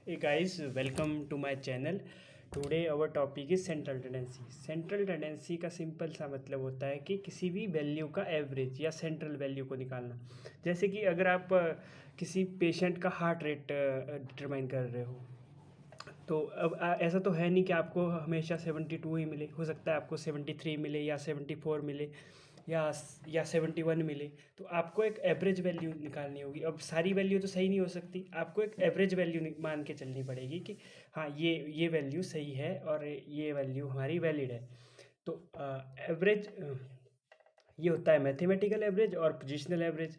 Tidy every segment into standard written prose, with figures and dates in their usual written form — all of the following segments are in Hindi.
Hey guys, welcome to my channel. Today our topic is central tendency. Central tendency का सिंपल सा मतलब होता है कि किसी भी वैल्यू का एवरेज या सेंट्रल वैल्यू को निकालना. जैसे कि अगर आप किसी पेशेंट का हार्ट रेट डिटरमाइन कर रहे हो, तो अब ऐसा तो है नहीं कि आपको हमेशा 72 ही मिले. हो सकता है आपको 73 मिले या 74 मिले या 71 मिले. तो आपको एक एवरेज वैल्यू निकालनी होगी. अब सारी वैल्यू तो सही नहीं हो सकती, आपको एक एवरेज वैल्यू मान के चलनी पड़ेगी कि हाँ ये वैल्यू सही है और ये वैल्यू हमारी वैलिड है. तो एवरेज ये होता है मैथमेटिकल एवरेज और पोजिशनल एवरेज.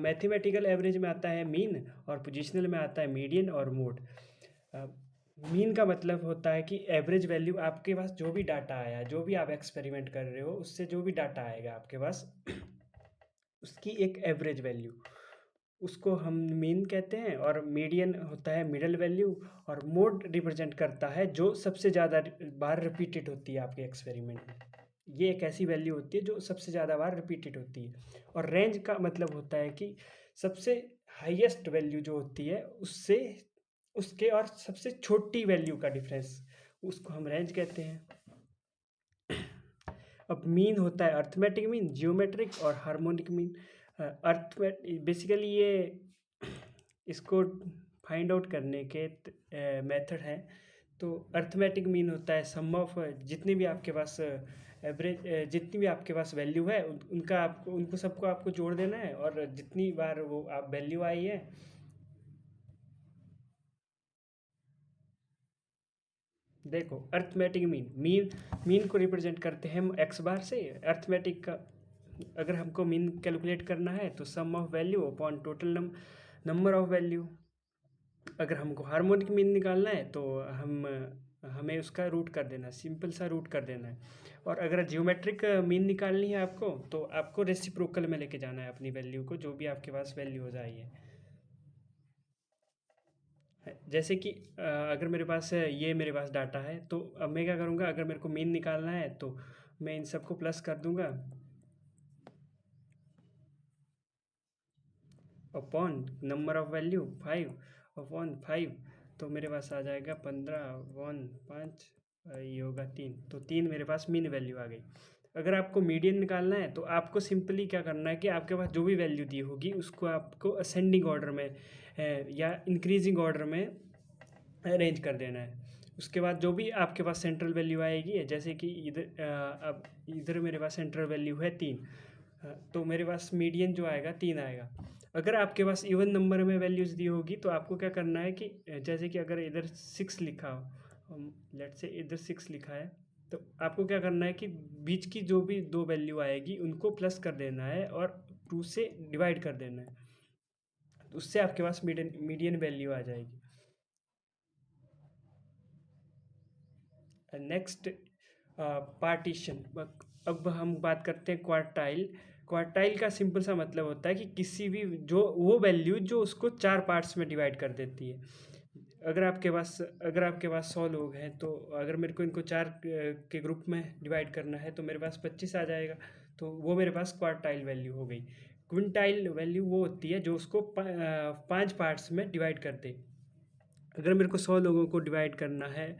मैथमेटिकल एवरेज में आता है मीन और पोजिशनल में आता है मीडियन और मोड. मीन का मतलब होता है कि एवरेज वैल्यू आपके पास जो भी डाटा आया, जो भी आप एक्सपेरिमेंट कर रहे हो, उससे जो भी डाटा आएगा आपके पास उसकी एक एवरेज वैल्यू, उसको हम मीन कहते हैं. और मीडियन होता है मिडल वैल्यू. और मोड रिप्रेजेंट करता है जो सबसे ज़्यादा बार रिपीटेड होती है आपके एक्सपेरिमेंट में. ये एक ऐसी वैल्यू होती है जो सबसे ज़्यादा बार रिपीटेड होती है. और रेंज का मतलब होता है कि सबसे हाईएस्ट वैल्यू जो होती है उससे उसके और सबसे छोटी वैल्यू का डिफरेंस, उसको हम रेंज कहते हैं. अब मीन होता है अर्थमेटिक मीन, जियोमेट्रिक और हार्मोनिक मीन. बेसिकली ये इसको फाइंड आउट करने के मेथड हैं. तो अर्थमेटिक मीन होता है सम ऑफ जितनी भी आपके पास एवरेज, जितनी भी आपके पास वैल्यू है उनका आपको उनको सबको आपको जोड़ देना है. और जितनी बार वो आप वैल्यू आई है, देखो अर्थमेटिक मीन मीन मीन को रिप्रेजेंट करते हैं हम एक्स बार से. अर्थमेटिक का अगर हमको मीन कैलकुलेट करना है तो sum of value upon total number of value. अगर हमको हार्मोनिक मीन निकालना है तो हमें उसका रूट कर देना है, सिंपल सा रूट कर देना है. और अगर जियोमेट्रिक मीन निकालनी है आपको तो आपको रेसिप्रोकल में लेके जाना है अपनी वैल्यू को, जो भी आपके पास वैल्यू हो जाए. जैसे कि अगर मेरे पास ये मेरे पास डाटा है तो अब मैं क्या करूँगा, अगर मेरे को मीन निकालना है तो मैं इन सबको प्लस कर दूंगा upon number of value 5 upon 5. तो मेरे पास आ जाएगा 15 वन 5, ये होगा 3. तो 3 मेरे पास मीन वैल्यू आ गई. अगर आपको मीडियन निकालना है तो आपको सिंपली क्या करना है कि आपके पास जो भी वैल्यू दी होगी उसको आपको असेंडिंग ऑर्डर में या इंक्रीजिंग ऑर्डर में अरेंज कर देना है. उसके बाद जो भी आपके पास सेंट्रल वैल्यू आएगी, जैसे कि इधर अब इधर मेरे पास सेंट्रल वैल्यू है 3, तो मेरे पास मीडियन जो आएगा 3 आएगा. अगर आपके पास इवन नंबर में वैल्यूज़ दी होगी तो आपको क्या करना है कि जैसे कि अगर इधर 6 लिखा हो, लेट से इधर 6 लिखा है, तो आपको क्या करना है कि बीच की जो भी दो वैल्यू आएगी उनको प्लस कर देना है और 2 से डिवाइड कर देना है. तो उससे आपके पास मीडियन वैल्यू आ जाएगी. Next partition. अब हम बात करते हैं क्वार्टाइल. क्वार्टाइल का सिंपल सा मतलब होता है कि किसी भी जो वो वैल्यू जो उसको 4 पार्ट्स में डिवाइड कर देती है. अगर आपके पास 100 लोग हैं तो अगर मेरे को इनको 4 के ग्रुप में डिवाइड करना है तो मेरे पास 25 आ जाएगा. तो वो मेरे पास क्वार्टाइल वैल्यू हो गई. क्विंटाइल वैल्यू वो होती है जो उसको 5 पार्ट्स में डिवाइड कर दे. अगर मेरे को 100 लोगों को डिवाइड करना है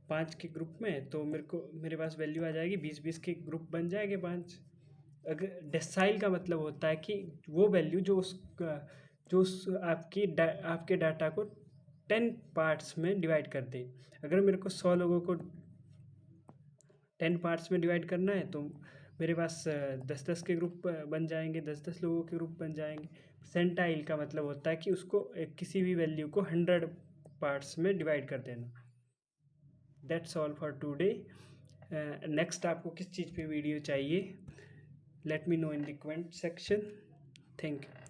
5 के ग्रुप में तो मेरे पास वैल्यू आ जाएगी 20-20 के ग्रुप बन जाएंगे 5. अगर डेसाइल का मतलब होता है कि वो वैल्यू आपके डाटा को 10 पार्ट्स में डिवाइड कर दे. अगर मेरे को 100 लोगों को 10 पार्ट्स में डिवाइड करना है तो मेरे पास 10-10 के ग्रुप बन जाएंगे, 10-10 लोगों के ग्रुप बन जाएंगे. सेंटाइल का मतलब होता है कि उसको किसी भी वैल्यू को 100 पार्ट्स में डिवाइड कर देना. That's all for today. Next आपको किस चीज़ पे वीडियो चाहिए, let me know in the comment section. Thank you.